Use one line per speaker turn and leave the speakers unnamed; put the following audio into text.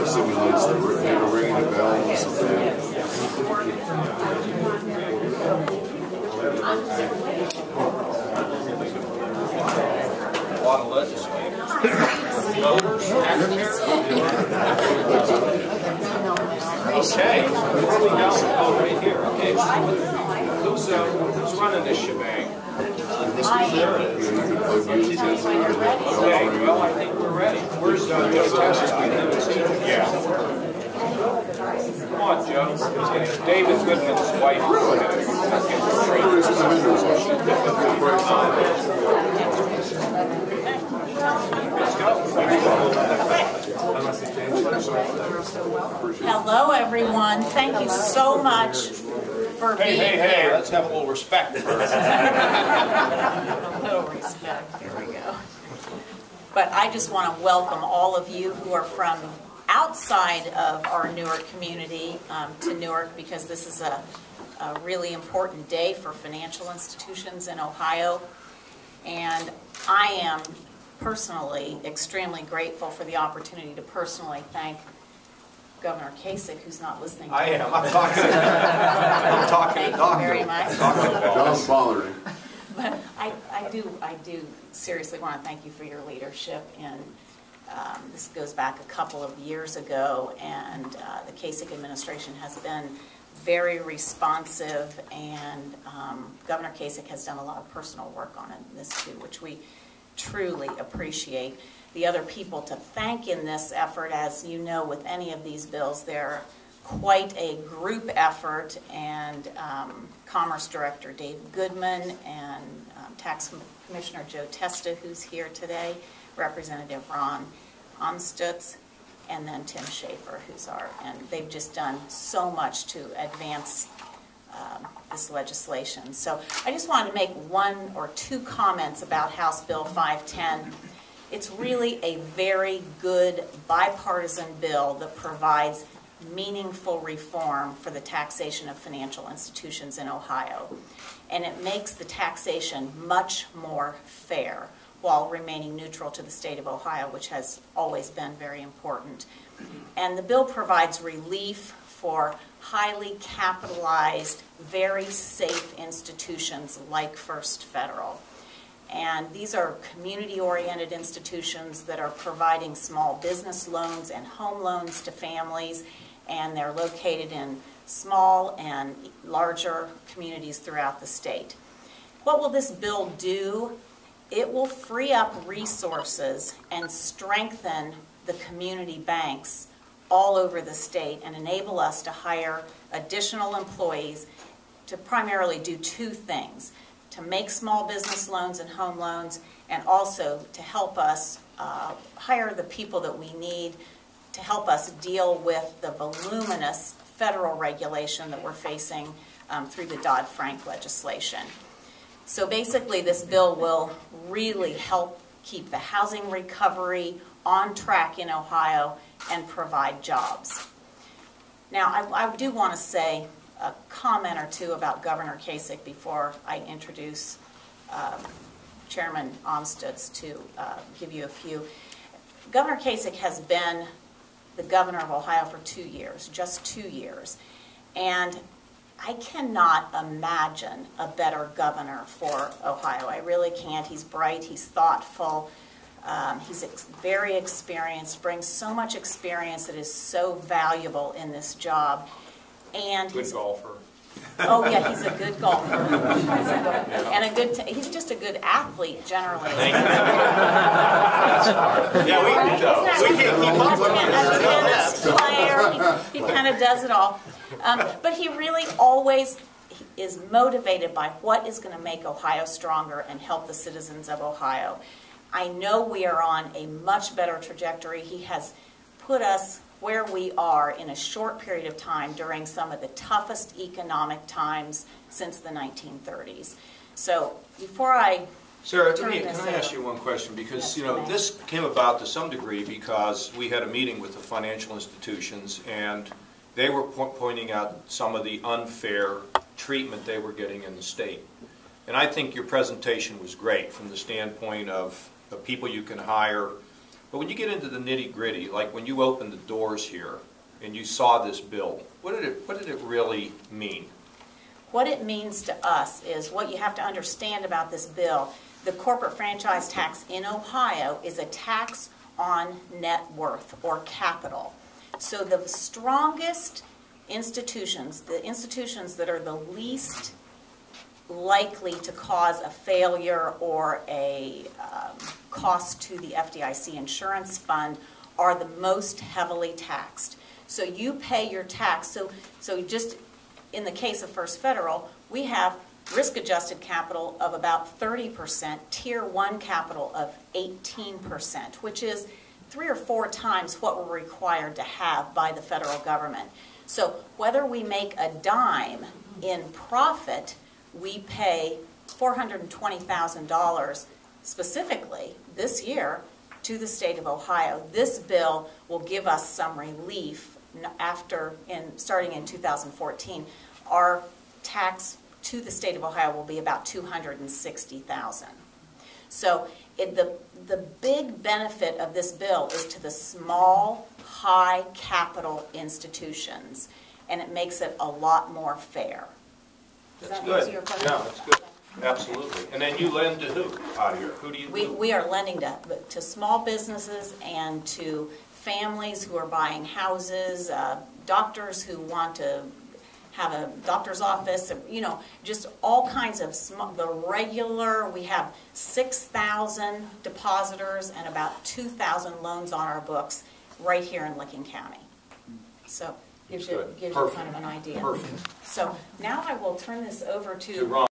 simulates the ringing of bells.
A lot of legislators. Voters, actors. Okay, where we go? Oh, right here. Okay. Who's running this shebang? Okay, well, I think we're ready. Where's Joe Testa? I haven't seen him. Yeah. Come on, Joe. David Goodman's wife. Let's go.
Hello, everyone. Thank you so much for being here.
Hey, let's have a little respect first.
A little respect. Here we go. But I just want to welcome all of you who are from outside of our Newark community to Newark, because this is a really important day for financial institutions in Ohio. And I am personally extremely grateful for the opportunity to personally thank Governor Kasich, who's not listening to
I am. I'm talking to I'm talking
Thank
to Doctor.
you very much.
John's bothering.
But I do seriously want to thank you for your leadership. And this goes back a couple of years ago, and the Kasich administration has been very responsive, and Governor Kasich has done a lot of personal work on this too, which we truly appreciate. The other people to thank in this effort, as you know, with any of these bills, they're quite a group effort, and Commerce Director Dave Goodman and Tax Commissioner Joe Testa, who's here today, Representative Ron Onstutz, and then Tim Schaefer, and they've just done so much to advance this legislation. So I just wanted to make one or two comments about House Bill 510. It's really a very good bipartisan bill that provides meaningful reform for the taxation of financial institutions in Ohio. And it makes the taxation much more fair while remaining neutral to the state of Ohio, which has always been very important. And the bill provides relief for highly capitalized, very safe institutions like First Federal. And these are community-oriented institutions that are providing small business loans and home loans to families, and they're located in small and larger communities throughout the state. What will this bill do? It will free up resources and strengthen the community banks all over the state and enable us to hire additional employees to primarily do two things: to make small business loans and home loans, and also to help us hire the people that we need to help us deal with the voluminous federal regulation that we're facing through the Dodd-Frank legislation. So basically, this bill will really help keep the housing recovery on track in Ohio and provide jobs. Now, I do want to say a comment or two about Governor Kasich before I introduce Chairman Onstutz to give you a few. Governor Kasich has been the governor of Ohio for 2 years, just 2 years. And I cannot imagine a better governor for Ohio. I really can't. He's bright, he's thoughtful, he's very experienced, brings so much experience that is so valuable in this job. And
good golfer.
Oh yeah, he's a good golfer. He's just a good athlete generally.
Thank you. Yeah, we can't keep up with him.
A tennis player, he kind of does it all. But he really always is motivated by what is going to make Ohio stronger and help the citizens of Ohio. I know we are on a much better trajectory. He has put us where we are in a short period of time during some of the toughest economic times since the 1930s. So before I
Sarah, can I ask you one question? Because,
yes,
this came about to some degree because we had a meeting with the financial institutions, and they were pointing out some of the unfair treatment they were getting in the state. And I think your presentation was great from the standpoint of the people you can hire, But when you get into the nitty-gritty, like when you opened the doors here and you saw this bill, what did it really mean?
What it means to us is what you have to understand about this bill. The corporate franchise tax in Ohio is a tax on net worth or capital. So the strongest institutions, the institutions that are the least likely to cause a failure or a cost to the FDIC insurance fund, are the most heavily taxed. So you pay your tax. So just in the case of First Federal, we have risk-adjusted capital of about 30%, Tier 1 capital of 18%, which is 3 or 4 times what we're required to have by the federal government. So whether we make a dime in profit, we pay $420,000 specifically this year to the state of Ohio. This bill will give us some relief starting in 2014. Our tax to the state of Ohio will be about $260,000. So the big benefit of this bill is to the small, high capital institutions, and it makes it a lot more fair.
That's good. Yeah, that's good. Absolutely. And then you lend to who out here? Who do you do?
We are lending to small businesses and to families who are buying houses, doctors who want to have a doctor's office, you know, just all kinds of the regular. We have 6,000 depositors and about 2,000 loans on our books right here in Licking County. So gives you kind of an idea.
Perfect.
So now I will turn this over to
Ron.